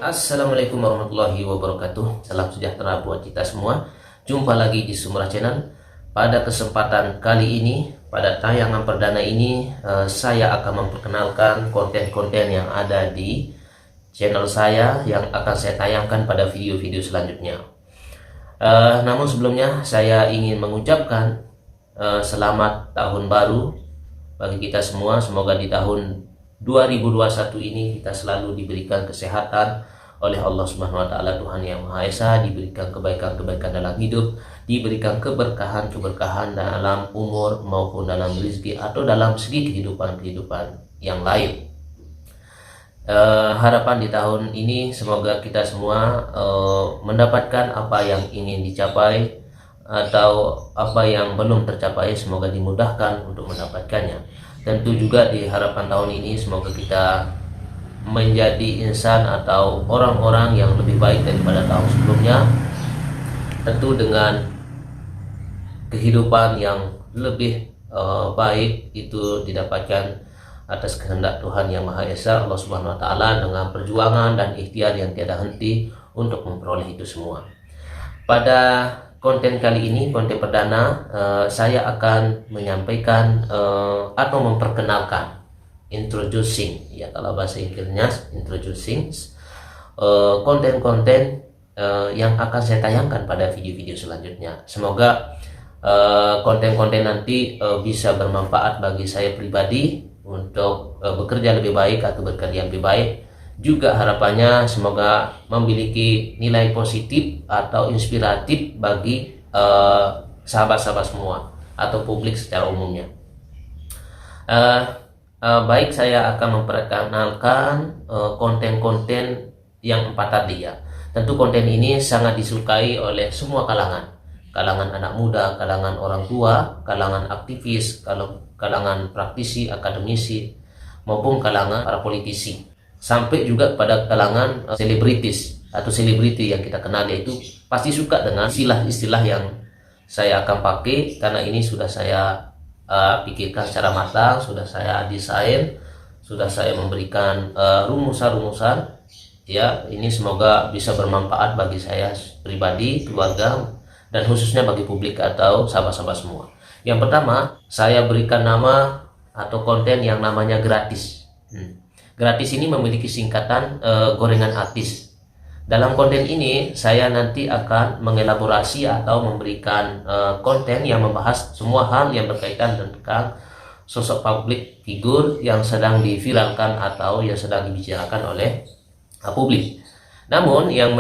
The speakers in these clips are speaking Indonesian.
Assalamualaikum warahmatullahi wabarakatuh. Salam sejahtera buat kita semua. Jumpa lagi di Sumrah Channel. Pada kesempatan kali ini, pada tayangan perdana ini, saya akan memperkenalkan konten-konten yang ada di channel saya yang akan saya tayangkan pada video-video selanjutnya. Namun sebelumnya saya ingin mengucapkan selamat tahun baru bagi kita semua. Semoga di tahun 2021 ini kita selalu diberikan kesehatan oleh Allah Subhanahu wa taala, Tuhan yang Maha Esa, diberikan kebaikan-kebaikan dalam hidup, diberikan keberkahan-keberkahan dalam umur maupun dalam rezeki atau dalam segi kehidupan yang lain. Harapan di tahun ini semoga kita semua mendapatkan apa yang ingin dicapai atau apa yang belum tercapai, semoga dimudahkan untuk mendapatkannya. Tentu juga di harapan tahun ini semoga kita menjadi insan atau orang-orang yang lebih baik daripada tahun sebelumnya, tentu dengan kehidupan yang lebih baik itu didapatkan atas kehendak Tuhan yang Maha Esa, Allah Subhanahu wa taala, dengan perjuangan dan ikhtiar yang tiada henti untuk memperoleh itu semua. Pada konten kali ini, konten perdana, saya akan menyampaikan atau memperkenalkan, introducing, ya kalau bahasa Inggrisnya introducing, konten-konten yang akan saya tayangkan pada video-video selanjutnya. Semoga konten-konten nanti bisa bermanfaat bagi saya pribadi untuk bekerja lebih baik atau bekerja lebih baik. Juga harapannya semoga memiliki nilai positif atau inspiratif bagi sahabat-sahabat semua atau publik secara umumnya. Baik, saya akan memperkenalkan konten-konten yang 4 tadi ya. Tentu konten ini sangat disukai oleh semua kalangan anak muda, kalangan orang tua, kalangan aktivis, kalangan praktisi, akademisi, maupun kalangan para politisi, sampai juga pada kalangan selebritis atau selebriti yang kita kenal, yaitu pasti suka dengan istilah-istilah yang saya akan pakai, karena ini sudah saya pikirkan secara matang, sudah saya desain, sudah saya memberikan rumusan-rumusan ya. Ini semoga bisa bermanfaat bagi saya pribadi, keluarga, dan khususnya bagi publik atau sahabat-sahabat semua. Yang pertama, saya berikan nama atau konten yang namanya gratis. Gratis ini memiliki singkatan gorengan artis. Dalam konten ini saya nanti akan mengelaborasi atau memberikan konten yang membahas semua hal yang berkaitan tentang sosok publik figur yang sedang diviralkan atau yang sedang dibicarakan oleh publik. Namun yang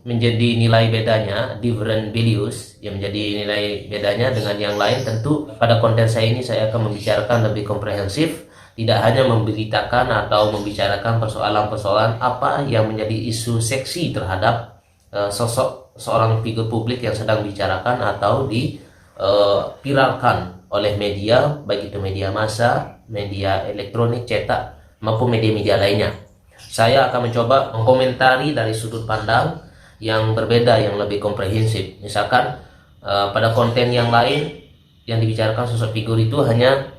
menjadi nilai bedanya, different values, yang menjadi nilai bedanya dengan yang lain, tentu pada konten saya ini saya akan membicarakan lebih komprehensif. Tidak hanya memberitakan atau membicarakan persoalan-persoalan apa yang menjadi isu seksi terhadap sosok seorang figur publik yang sedang dibicarakan atau diviralkan oleh media, baik itu media massa, media elektronik, cetak, maupun media-media lainnya. Saya akan mencoba mengkomentari dari sudut pandang yang berbeda, yang lebih komprehensif. Misalkan pada konten yang lain yang dibicarakan sosok figur itu hanya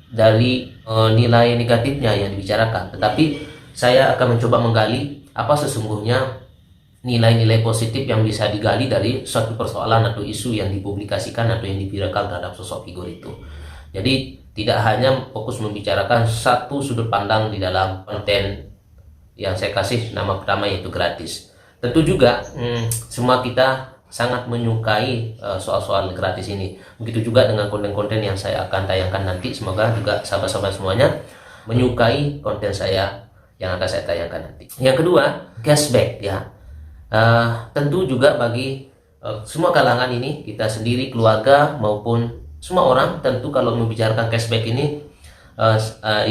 dari nilai negatifnya yang dibicarakan, tetapi saya akan mencoba menggali apa sesungguhnya nilai-nilai positif yang bisa digali dari suatu persoalan atau isu yang dipublikasikan atau yang diviralkan terhadap sosok figur itu. Jadi tidak hanya fokus membicarakan satu sudut pandang di dalam konten yang saya kasih nama pertama, yaitu gratis. Tentu juga semua kita sangat menyukai soal-soal gratis ini. Begitu juga dengan konten-konten yang saya akan tayangkan nanti. Semoga juga sahabat-sahabat semuanya menyukai konten saya yang akan saya tayangkan nanti. Yang kedua, cashback ya. Tentu juga bagi semua kalangan ini, kita sendiri, keluarga, maupun semua orang, tentu kalau membicarakan cashback ini,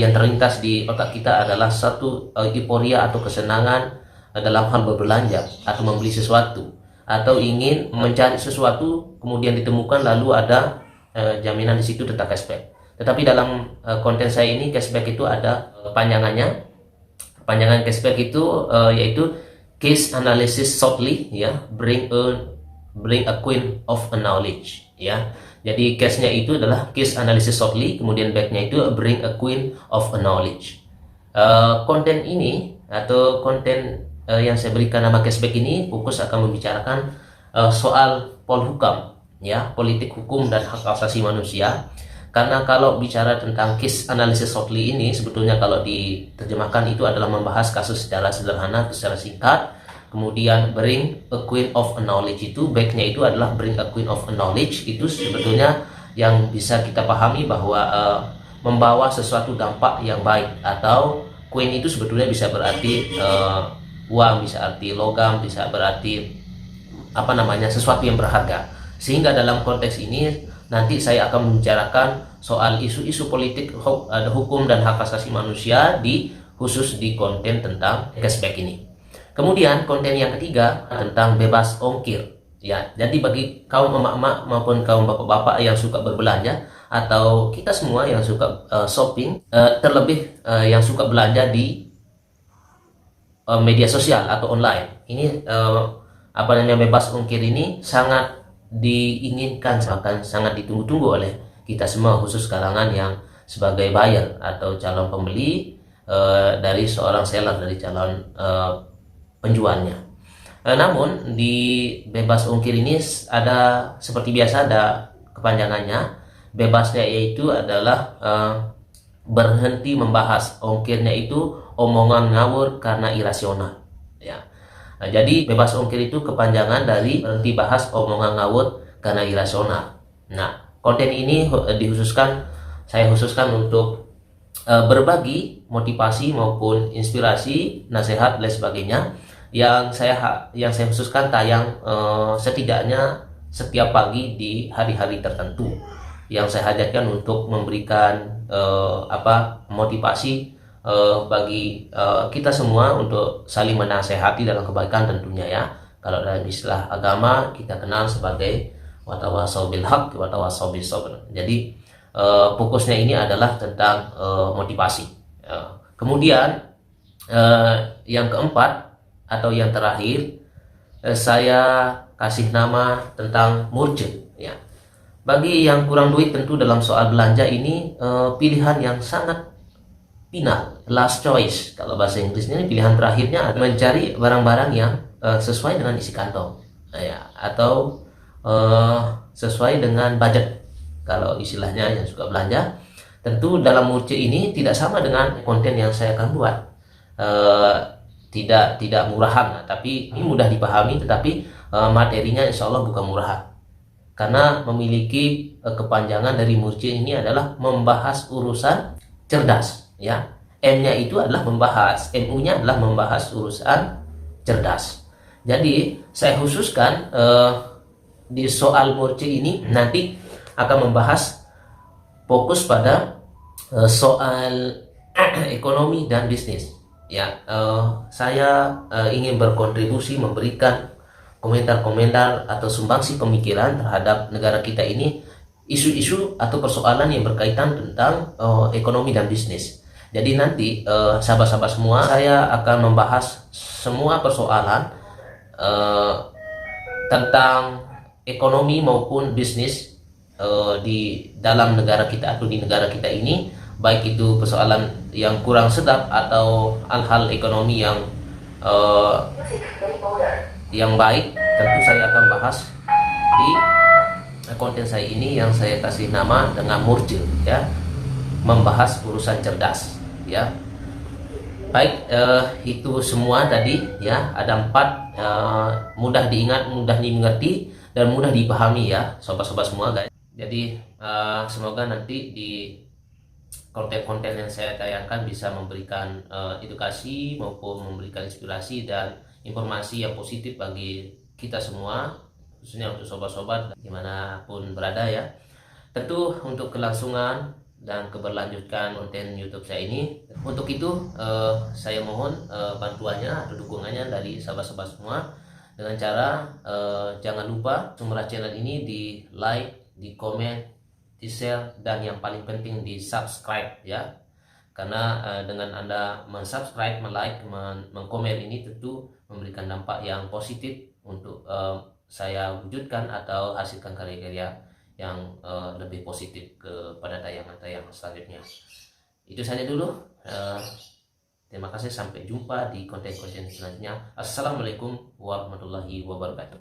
yang terlintas di otak kita adalah satu euforia atau kesenangan dalam hal berbelanja atau membeli sesuatu, atau ingin mencari sesuatu kemudian ditemukan lalu ada jaminan di situ tentang cashback. Tetapi dalam konten saya ini, cashback itu ada panjangannya. Panjangan cashback itu yaitu case analysis shortly ya, bring a queen of a knowledge ya. Jadi case-nya itu adalah case analysis shortly, kemudian back-nya itu bring a queen of a knowledge. Konten ini atau konten yang saya berikan nama cashback ini fokus akan membicarakan soal polhukam, ya, politik hukum dan hak asasi manusia. Karena kalau bicara tentang case analysis shortly ini, sebetulnya kalau diterjemahkan itu adalah membahas kasus secara sederhana, secara singkat. Kemudian bring a queen of a knowledge, itu backnya itu adalah bring a queen of a knowledge, itu sebetulnya yang bisa kita pahami bahwa membawa sesuatu dampak yang baik. Atau queen itu sebetulnya bisa berarti uang, bisa arti logam, bisa berarti sesuatu yang berharga. Sehingga dalam konteks ini nanti saya akan membicarakan soal isu-isu politik, hukum dan hak asasi manusia khusus di konten tentang cashback ini. Kemudian konten yang ketiga tentang bebas ongkir, ya. Jadi bagi kaum emak-emak maupun kaum bapak-bapak yang suka berbelanja, atau kita semua yang suka shopping, terlebih yang suka belanja di media sosial atau online, ini bebas ongkir ini sangat diinginkan, bahkan sangat ditunggu-tunggu oleh kita semua, khusus kalangan yang sebagai buyer atau calon pembeli dari seorang seller, dari calon penjualnya. Namun di bebas ongkir ini ada, seperti biasa, ada kepanjangannya. Bebasnya yaitu adalah berhenti membahas, ongkirnya itu omongan ngawur karena irasional, ya. Nah, jadi bebas ongkir itu kepanjangan dari berhenti bahas omongan ngawur karena irasional. Nah, konten ini saya khususkan untuk berbagi motivasi maupun inspirasi, nasihat dan sebagainya yang saya khususkan tayang setidaknya setiap pagi di hari-hari tertentu, yang saya hadirkan untuk memberikan motivasi bagi kita semua untuk saling menasehati dalam kebaikan tentunya, ya. Kalau dalam istilah agama kita kenal sebagai watawasau bil haq watawasau bis sabr. Jadi fokusnya ini adalah tentang motivasi. Kemudian yang keempat atau yang terakhir, saya kasih nama tentang murje, ya. Bagi yang kurang duit, tentu dalam soal belanja ini pilihan yang sangat final, last choice kalau bahasa Inggrisnya, ini pilihan terakhirnya, mencari barang-barang yang sesuai dengan isi kantong, ya, atau sesuai dengan budget kalau istilahnya yang suka belanja. Tentu dalam murce ini tidak sama dengan konten yang saya akan buat, tidak murahan, tapi ini mudah dipahami, tetapi materinya insya Allah bukan murahan, karena memiliki kepanjangan dari murce ini adalah membahas urusan cerdas, ya. M-nya itu adalah membahas, MU-nya adalah membahas urusan cerdas. Jadi saya khususkan di soal murce ini nanti akan membahas fokus pada soal ekonomi dan bisnis, ya. Saya ingin berkontribusi, memberikan komentar-komentar atau sumbangsi pemikiran terhadap negara kita ini, isu-isu atau persoalan yang berkaitan tentang ekonomi dan bisnis. Jadi nanti sahabat-sahabat semua, saya akan membahas semua persoalan tentang ekonomi maupun bisnis di dalam negara kita atau di negara kita ini, baik itu persoalan yang kurang sedap atau hal-hal ekonomi yang baik, tentu saya akan bahas di konten saya ini yang saya kasih nama dengan murce, ya, membahas urusan cerdas, ya. Baik, itu semua tadi, ya. Ada 4, mudah diingat, mudah dimengerti, dan mudah dipahami, ya, sobat-sobat semua, guys. Jadi semoga nanti di konten-konten yang saya tayangkan bisa memberikan edukasi maupun memberikan inspirasi dan informasi yang positif bagi kita semua, khususnya untuk sobat-sobat dimanapun berada, ya. Tentu untuk kelangsungan dan keberlanjutan konten YouTube saya ini, untuk itu saya mohon bantuannya atau dukungannya dari sahabat-sahabat semua dengan cara jangan lupa sumber channel ini di like, di komen, di share, dan yang paling penting di subscribe, ya. Karena dengan Anda mensubscribe, like, mengkomen ini tentu memberikan dampak yang positif untuk saya wujudkan atau hasilkan karya-karya yang lebih positif kepada tayangan-tayangan selanjutnya. Itu saja dulu. Terima kasih, sampai jumpa di konten-konten selanjutnya. Assalamualaikum warahmatullahi wabarakatuh.